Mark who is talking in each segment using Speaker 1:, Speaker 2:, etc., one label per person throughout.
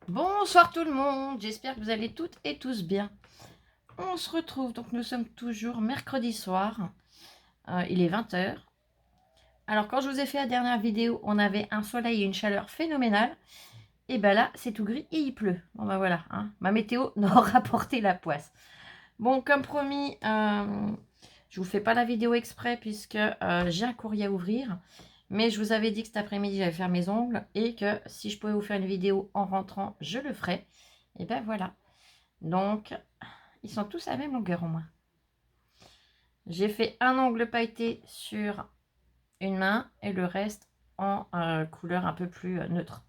Speaker 1: Bonsoir tout le monde, j'espère que vous allez toutes et tous bien. On se retrouve, donc nous sommes toujours mercredi soir, il est 20 h. Alors quand je vous ai fait la dernière vidéo, on avait un soleil et une chaleur phénoménale. Et ben là, c'est tout gris et il pleut. Bon ben voilà, hein, ma météo n'aura porté la poisse. Bon, comme promis, je vous fais pas la vidéo exprès puisque j'ai un courrier à ouvrir. Mais je vous avais dit que cet après-midi, j'allais faire mes ongles et que si je pouvais vous faire une vidéo en rentrant, je le ferais. Et ben voilà. Donc, ils sont tous à la même longueur au moins. J'ai fait un ongle pailleté sur une main et le reste en couleur un peu plus neutre.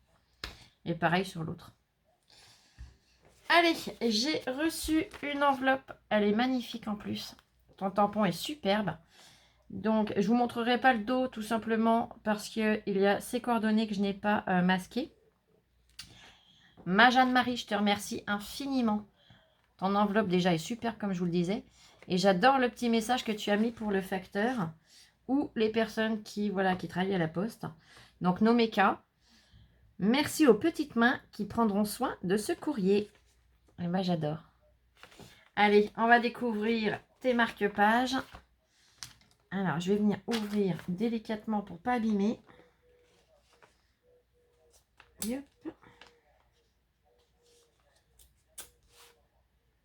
Speaker 1: Et pareil sur l'autre. Allez, j'ai reçu une enveloppe. Elle est magnifique en plus. Ton tampon est superbe. Donc, je vous montrerai pas le dos tout simplement parce qu'il y a ces coordonnées que je n'ai pas masquées. Ma Jeanne-Marie, je te remercie infiniment. Ton enveloppe déjà est super comme je vous le disais. Et j'adore le petit message que tu as mis pour le facteur ou les personnes qui travaillent à la poste. Donc Nomeka, merci aux petites mains qui prendront soin de ce courrier. Et moi j'adore. Allez, on va découvrir tes marque-pages. Alors, je vais venir ouvrir délicatement pour ne pas abîmer. Yep.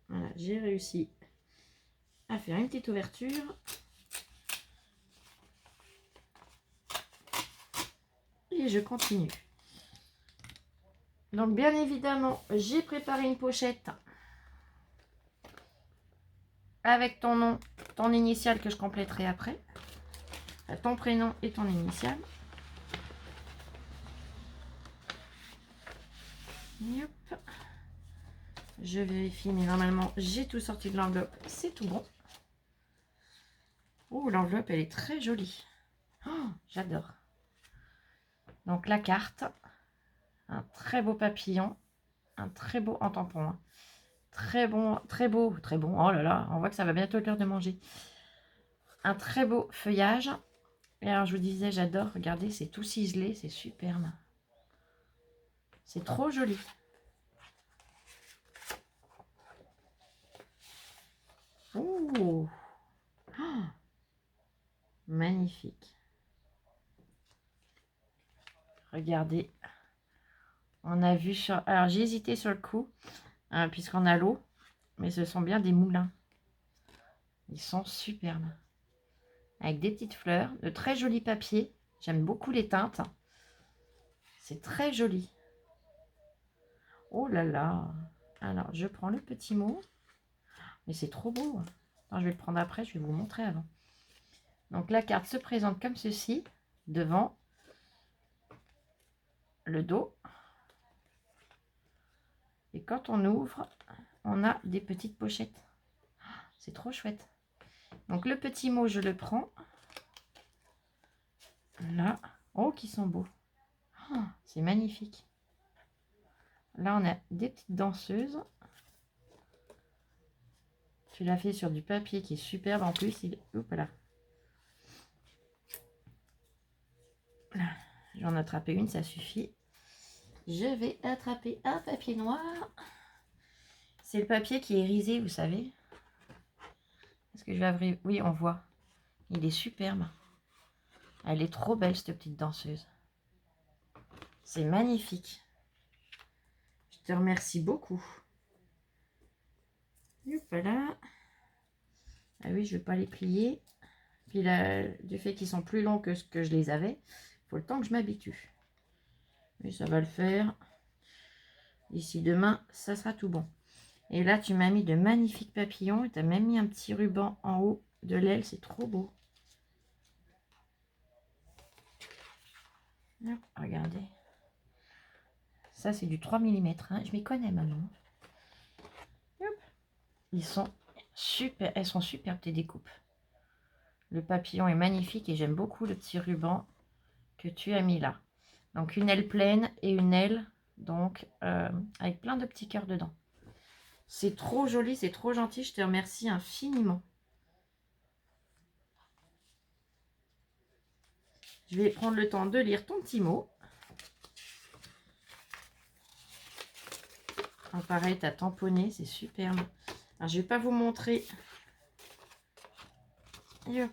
Speaker 1: Voilà, j'ai réussi à faire une petite ouverture. Et je continue. Donc, bien évidemment, j'ai préparé une pochette avec ton nom, ton initiale que je compléterai après. Ton prénom et ton initiale. Yep. Je vérifie, mais normalement, j'ai tout sorti de l'enveloppe. C'est tout bon. Oh, l'enveloppe, elle est très jolie. Oh, j'adore. Donc, la carte. Un très beau papillon. Un très beau en tampon. Hein. Très bon, très beau, très bon. Oh là là, on voit que ça va bientôt être l'heure de manger. Un très beau feuillage. Et alors, je vous disais, j'adore. Regardez, c'est tout ciselé. C'est superbe. C'est trop joli. Ouh. Oh, magnifique. Regardez. On a vu sur... Alors, j'ai hésité sur le coup, puisqu'on a l'eau. Mais ce sont bien des moulins. Ils sont superbes. Avec des petites fleurs, de très jolis papiers. J'aime beaucoup les teintes. C'est très joli. Oh là là. Alors, je prends le petit mot. Mais c'est trop beau. Attends, je vais le prendre après, je vais vous montrer avant. Donc, la carte se présente comme ceci. Devant le dos. Et quand on ouvre, on a des petites pochettes. C'est trop chouette. Donc, le petit mot, je le prends. Là. Oh, qui sont beaux. Oh, c'est magnifique. Là, on a des petites danseuses. Tu l'as fait sur du papier qui est superbe en plus. Oups là. J'en ai attrapé une, ça suffit. Je vais attraper un papier noir. C'est le papier qui est irisé, vous savez. Est-ce que je vais ouvrir? Oui, on voit. Il est superbe. Elle est trop belle, cette petite danseuse. C'est magnifique. Je te remercie beaucoup. Voilà. Ah oui, je ne vais pas les plier. Puis là, du fait qu'ils sont plus longs que ce que je les avais, il faut le temps que je m'habitue. Mais ça va le faire. D'ici demain, ça sera tout bon. Et là, tu m'as mis de magnifiques papillons. Et tu as même mis un petit ruban en haut de l'aile. C'est trop beau. Hop, regardez. Ça, c'est du 3 mm. Hein. Je m'y connais maintenant. Hop. Ils sont super. Elles sont superbes, tes découpes. Le papillon est magnifique et j'aime beaucoup le petit ruban que tu as mis là. Donc, une aile pleine et une aile donc avec plein de petits cœurs dedans. C'est trop joli, c'est trop gentil. Je te remercie infiniment. Je vais prendre le temps de lire ton petit mot. pareil, tu as tamponné, c'est superbe. Alors, je vais pas vous montrer ce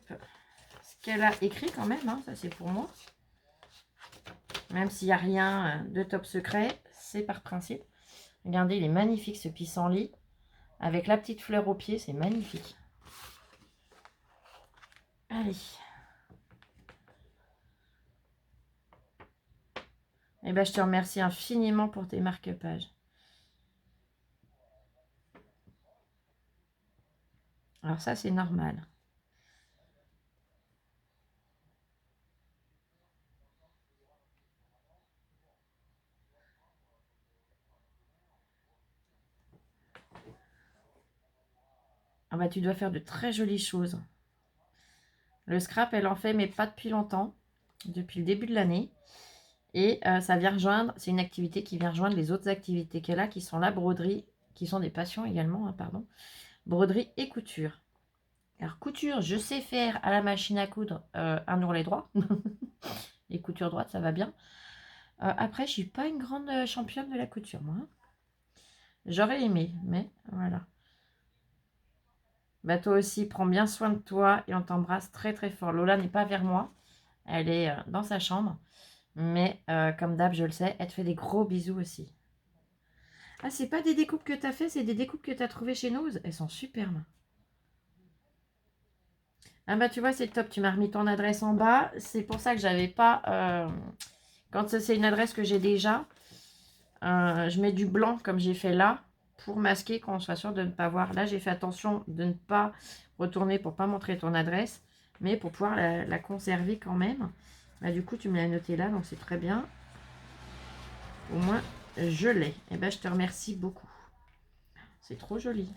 Speaker 1: qu'elle a écrit quand même, hein, ça c'est pour moi. Même s'il n'y a rien de top secret, c'est par principe. Regardez, il est magnifique ce pissenlit. Avec la petite fleur au pied, c'est magnifique. Allez. Eh ben, je te remercie infiniment pour tes marque-pages. Alors ça, c'est normal. Ah bah, tu dois faire de très jolies choses. Le scrap, elle en fait, mais pas depuis longtemps. Depuis le début de l'année. Et ça vient rejoindre, c'est une activité qui vient rejoindre les autres activités qu'elle a, qui sont la broderie, qui sont des passions également, hein, pardon. Broderie et couture. Alors, couture, je sais faire à la machine à coudre un ourlet droit. Les coutures droites, ça va bien. Après, je suis pas une grande championne de la couture, moi. J'aurais aimé, mais voilà. Bah, toi aussi, prends bien soin de toi et on t'embrasse très très fort. Lola n'est pas vers moi. Elle est dans sa chambre. Mais comme d'hab, je le sais, elle te fait des gros bisous aussi. Ah, c'est pas des découpes que tu as fait, c'est des découpes que tu as trouvées chez Nose. Elles sont superbes. Ah bah tu vois, c'est top. Tu m'as remis ton adresse en bas. C'est pour ça que j'avais pas... quand c'est une adresse que j'ai déjà, je mets du blanc comme j'ai fait là pour masquer, qu'on soit sûr de ne pas voir. Là, j'ai fait attention de ne pas retourner pour pas montrer ton adresse, mais pour pouvoir la conserver quand même. Bah, du coup, tu me l'as noté là, donc c'est très bien. Au moins, je l'ai. Et ben, je te remercie beaucoup. C'est trop joli.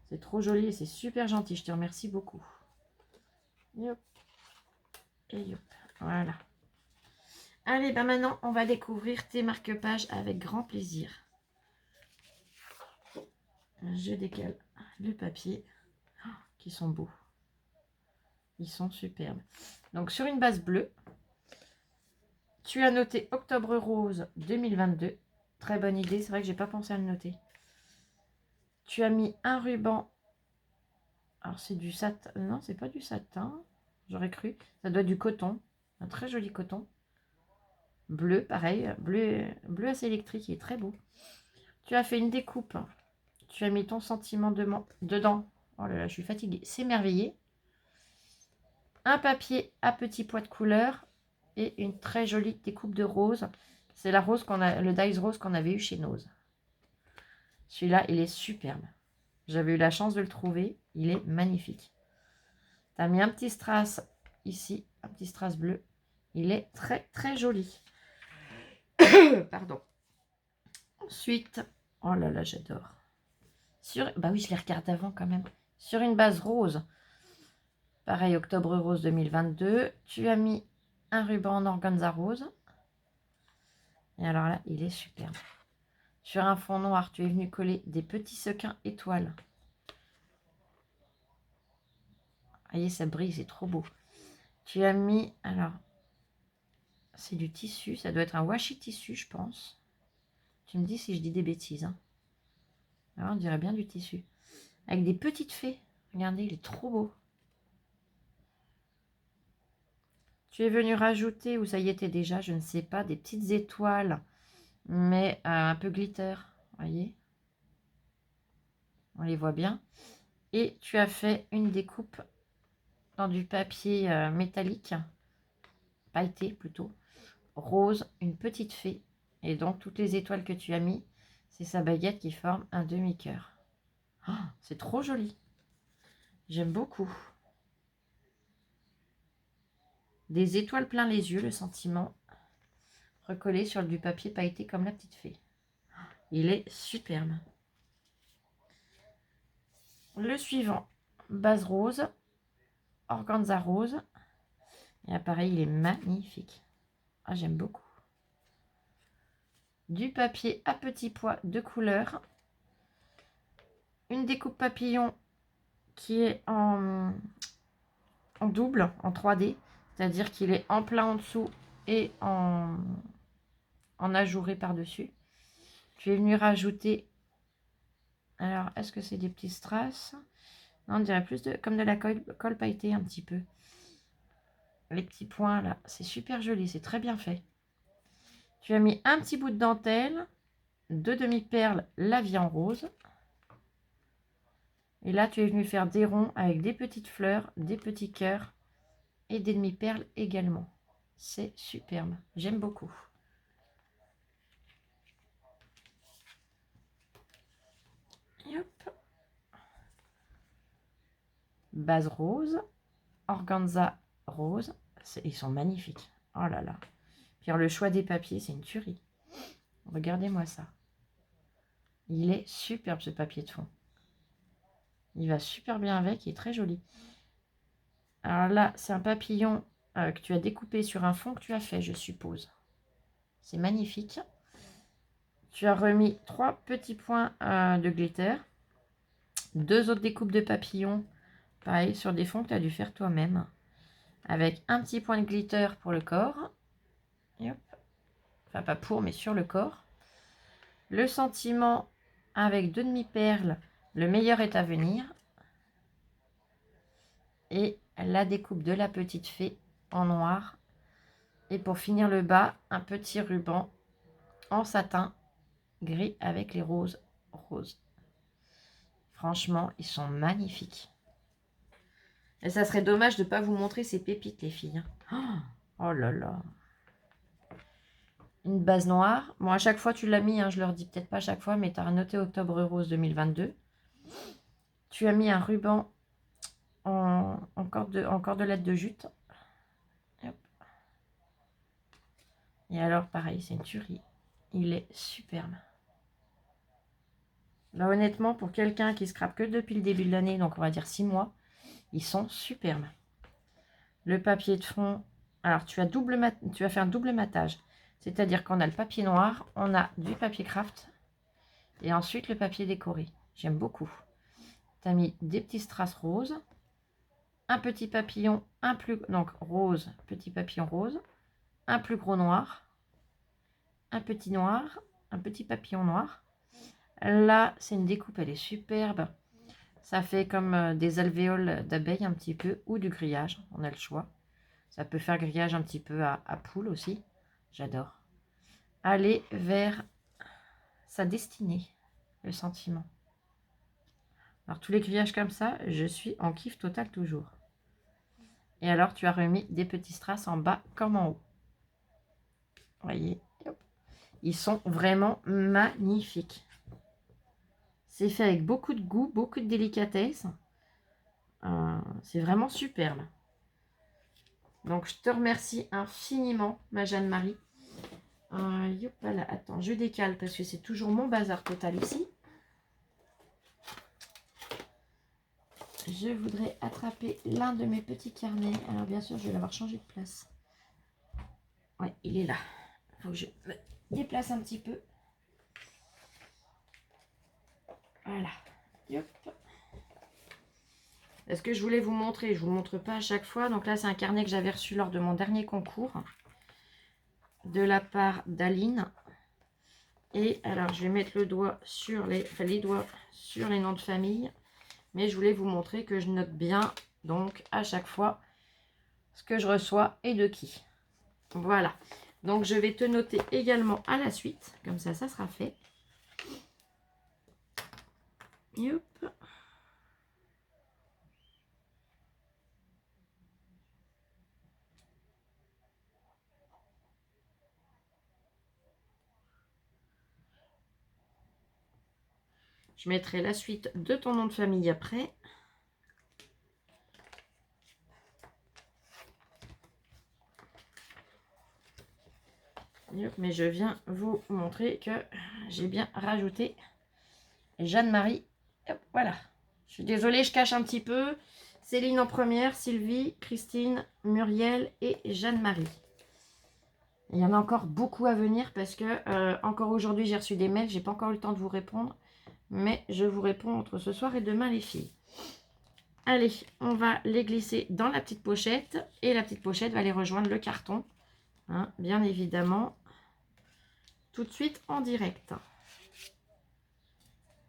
Speaker 1: C'est trop joli et c'est super gentil. Je te remercie beaucoup. Yop. Et yop. Voilà. Allez, ben maintenant, on va découvrir tes marque-pages avec grand plaisir. Je décale le papier. Oh, qui sont beaux. Ils sont superbes. Donc, sur une base bleue, tu as noté Octobre Rose 2022. Très bonne idée. C'est vrai que j'ai pas pensé à le noter. Tu as mis un ruban. Alors, c'est du satin. Non, c'est pas du satin. J'aurais cru. Ça doit être du coton. Un très joli coton. Bleu, pareil. Bleu assez électrique. Il est très beau. Tu as fait une découpe. Tu as mis ton sentiment dedans. Oh là là, je suis fatiguée. S'émerveiller. Un papier à petits pois de couleur. Et une très jolie découpe de rose. C'est la rose le Dies Rose qu'on avait eu chez Nose. Celui-là, il est superbe. J'avais eu la chance de le trouver. Il est magnifique. Tu as mis un petit strass ici, un petit strass bleu. Il est très très joli. Pardon. Ensuite, oh là là, j'adore. Bah oui, je les regarde avant quand même. Sur une base rose. Pareil, Octobre Rose 2022. Tu as mis un ruban en organza rose. Et alors là, il est superbe. Sur un fond noir, tu es venu coller des petits sequins étoiles. Voyez, ça brille, c'est trop beau. Tu as mis, alors, c'est du tissu, ça doit être un washi tissu, je pense. Tu me dis si je dis des bêtises. Hein. Alors, on dirait bien du tissu. Avec des petites fées. Regardez, il est trop beau. Tu es venu rajouter, ou ça y était déjà, je ne sais pas, des petites étoiles, mais un peu glitter. Voyez, on les voit bien. Et tu as fait une découpe dans du papier métallique, pailleté plutôt, rose, une petite fée. Et donc, toutes les étoiles que tu as mis, c'est sa baguette qui forme un demi-cœur. Oh, c'est trop joli. J'aime beaucoup. Des étoiles plein les yeux, le sentiment. Recollé sur du papier pailleté comme la petite fée. Il est superbe. Le suivant, base rose, organza rose. Et pareil, il est magnifique. Ah, j'aime beaucoup. Du papier à petits pois de couleur. Une découpe papillon qui est en double, en 3D. C'est-à-dire qu'il est en plein en dessous et en ajouré par-dessus. Je vais venir rajouter, alors est-ce que c'est des petits strass? Non, on dirait plus comme de la colle pailletée un petit peu. Les petits points là, c'est super joli, c'est très bien fait. Tu as mis un petit bout de dentelle, 2 demi-perles la vie en rose. Et là, tu es venu faire des ronds avec des petites fleurs, des petits cœurs et des demi-perles également. C'est superbe, j'aime beaucoup. Et hop. Base rose, organza rose, ils sont magnifiques. Oh là là. Puis le choix des papiers, c'est une tuerie. Regardez-moi ça. Il est superbe ce papier de fond. Il va super bien avec, il est très joli. Alors là, c'est un papillon que tu as découpé sur un fond que tu as fait, je suppose. C'est magnifique. Tu as remis 3 petits points de glitter. 2 autres découpes de papillons, pareil, sur des fonds que tu as dû faire toi-même. Avec un petit point de glitter pour le corps. Et hop. Enfin, pas pour, mais sur le corps. Le sentiment avec 2 demi-perles, le meilleur est à venir. Et la découpe de la petite fée en noir. Et pour finir le bas, un petit ruban en satin gris avec les roses roses. Franchement, ils sont magnifiques. Et ça serait dommage de ne pas vous montrer ces pépites, les filles. Oh là là. Une base noire. Bon, à chaque fois, tu l'as mis, hein, je leur dis peut-être pas à chaque fois, mais tu as noté Octobre Rose 2022. Tu as mis un ruban en cordelette de jute. Hop. Et alors, pareil, c'est une tuerie. Il est superbe. Là, honnêtement, pour quelqu'un qui scrape que depuis le début de l'année, donc on va dire 6 mois, ils sont superbes. Le papier de fond, alors tu as fait un double matage. C'est-à-dire qu'on a le papier noir, on a du papier craft et ensuite le papier décoré. J'aime beaucoup. Tu as mis des petits strass roses, un petit papillon, donc rose, petit papillon rose, un plus gros noir, un petit noir, un petit papillon noir. Là, c'est une découpe, elle est superbe. Ça fait comme des alvéoles d'abeilles un petit peu ou du grillage, on a le choix. Ça peut faire grillage un petit peu à poule aussi. J'adore. Aller vers sa destinée, le sentiment. Alors, tous les grillages comme ça, je suis en kiff total toujours. Et alors, tu as remis des petits strass en bas comme en haut. Vous voyez, ils sont vraiment magnifiques. C'est fait avec beaucoup de goût, beaucoup de délicatesse. C'est vraiment superbe. Donc, je te remercie infiniment, ma Jeanne-Marie. Là, attends, je décale parce que c'est toujours mon bazar total ici. Je voudrais attraper l'un de mes petits carnets. Alors, bien sûr, je vais l'avoir changé de place. Ouais, il est là. Il faut que je me déplace un petit peu. Voilà. Hop. Est-ce que je voulais vous montrer? Je ne vous montre pas à chaque fois. Donc là, c'est un carnet que j'avais reçu lors de mon dernier concours. De la part d'Aline. Et alors, je vais mettre le doigt sur les doigts sur les noms de famille. Mais je voulais vous montrer que je note bien, donc, à chaque fois, ce que je reçois et de qui. Voilà. Donc, je vais te noter également à la suite. Comme ça, ça sera fait. Hop. Je mettrai la suite de ton nom de famille après. Mais je viens vous montrer que j'ai bien rajouté Jeanne-Marie. Voilà. Je suis désolée, je cache un petit peu. Céline en première, Sylvie, Christine, Muriel et Jeanne-Marie. Il y en a encore beaucoup à venir parce que encore aujourd'hui, j'ai reçu des mails. J'ai pas encore eu le temps de vous répondre. Mais je vous réponds entre ce soir et demain, les filles. Allez, on va les glisser dans la petite pochette. Et la petite pochette va les rejoindre le carton. Hein, bien évidemment. Tout de suite en direct.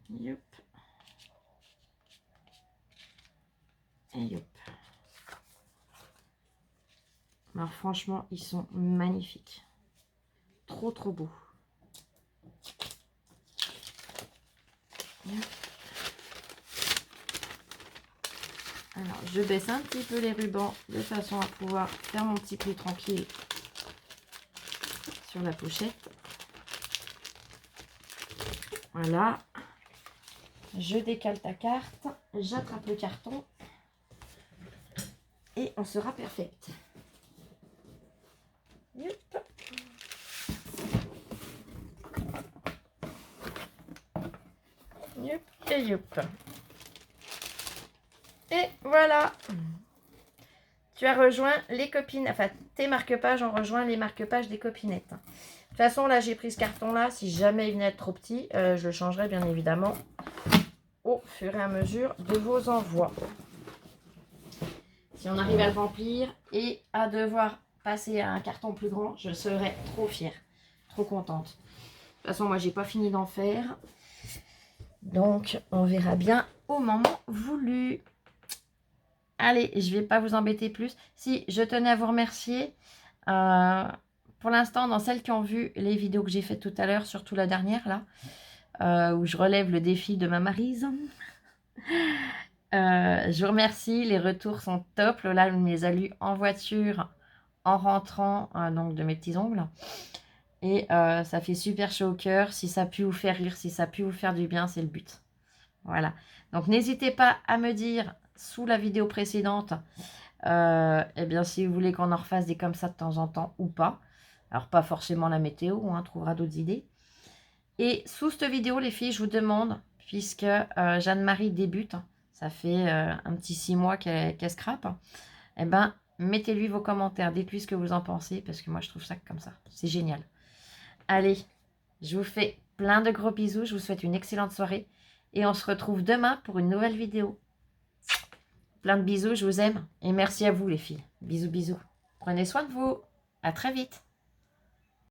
Speaker 1: Youp. Et youp. Alors franchement, ils sont magnifiques. Trop trop beaux. Youp. Alors, je baisse un petit peu les rubans de façon à pouvoir faire mon petit pli tranquille sur la pochette. Voilà. Je décale ta carte, j'attrape le carton et on sera perfect. Youp. Youp et youp. Et voilà. Tu as rejoint les copines, enfin tes marque-pages ont rejoint les marque-pages des copinettes. De toute façon, là j'ai pris ce carton-là. Si jamais il venait à être trop petit, je le changerai bien évidemment au fur et à mesure de vos envois. Si on arrive à le remplir et à devoir passer à un carton plus grand, je serais trop fière, trop contente. De toute façon, moi j'ai pas fini d'en faire. Donc on verra bien au moment voulu. Allez, je ne vais pas vous embêter plus. Si, je tenais à vous remercier. Pour l'instant, dans celles qui ont vu les vidéos que j'ai faites tout à l'heure, surtout la dernière, là, où je relève le défi de ma Maryse. Je vous remercie. Les retours sont top. Lola me les a lus en voiture, en rentrant donc de mes petits ongles. Et ça fait super chaud au cœur. Si ça a pu vous faire rire, si ça a pu vous faire du bien, c'est le but. Voilà. Donc, n'hésitez pas à me dire sous la vidéo précédente, eh bien, si vous voulez qu'on en refasse des comme ça de temps en temps ou pas. Alors, pas forcément la météo, on trouvera d'autres idées. Et sous cette vidéo, les filles, je vous demande, puisque Jeanne-Marie débute, ça fait un petit 6 mois qu'elle scrape, eh bien, mettez-lui vos commentaires, dites-lui ce que vous en pensez, parce que moi, je trouve ça comme ça. C'est génial. Allez, je vous fais plein de gros bisous, je vous souhaite une excellente soirée, et on se retrouve demain pour une nouvelle vidéo. Plein de bisous, je vous aime. Et merci à vous les filles. Bisous, bisous. Prenez soin de vous. À très vite.